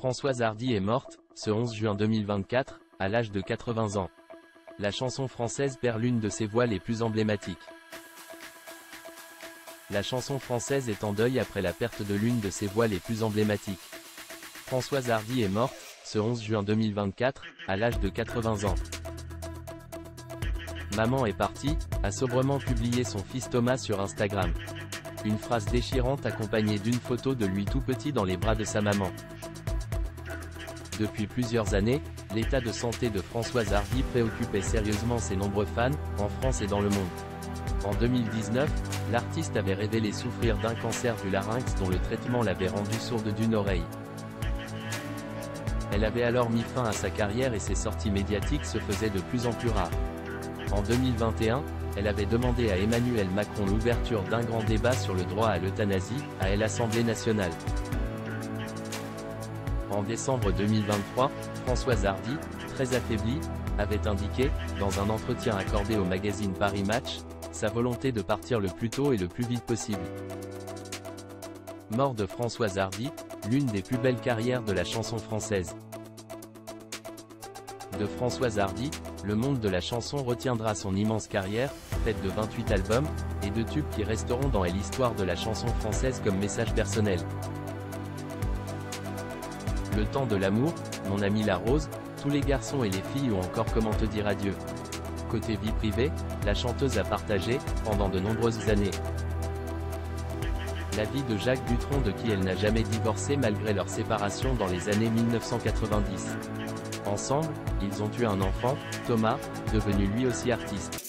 Françoise Hardy est morte, ce 11 juin 2024, à l'âge de 80 ans. La chanson française perd l'une de ses voix les plus emblématiques. La chanson française est en deuil après la perte de l'une de ses voix les plus emblématiques. Françoise Hardy est morte, ce 11 juin 2024, à l'âge de 80 ans. Maman est partie, a sobrement publié son fils Thomas sur Instagram. Une phrase déchirante accompagnée d'une photo de lui tout petit dans les bras de sa maman. Depuis plusieurs années, l'état de santé de Françoise Hardy préoccupait sérieusement ses nombreux fans, en France et dans le monde. En 2019, l'artiste avait révélé souffrir d'un cancer du larynx dont le traitement l'avait rendue sourde d'une oreille. Elle avait alors mis fin à sa carrière et ses sorties médiatiques se faisaient de plus en plus rares. En 2021, elle avait demandé à Emmanuel Macron l'ouverture d'un grand débat sur le droit à l'euthanasie, à l'Assemblée nationale. En décembre 2023, Françoise Hardy, très affaiblie, avait indiqué, dans un entretien accordé au magazine Paris Match, sa volonté de partir le plus tôt et le plus vite possible. Mort de Françoise Hardy, l'une des plus belles carrières de la chanson française. De Françoise Hardy, le monde de la chanson retiendra son immense carrière, faite de 28 albums, et de tubes qui resteront dans l'histoire de la chanson française comme message personnel. Le temps de l'amour, Mon ami la rose, Tous les garçons et les filles ou encore Comment te dire adieu. Côté vie privée, la chanteuse a partagé, pendant de nombreuses années, la vie de Jacques Dutronc de qui elle n'a jamais divorcé malgré leur séparation dans les années 1990. Ensemble, ils ont eu un enfant, Thomas, devenu lui aussi artiste.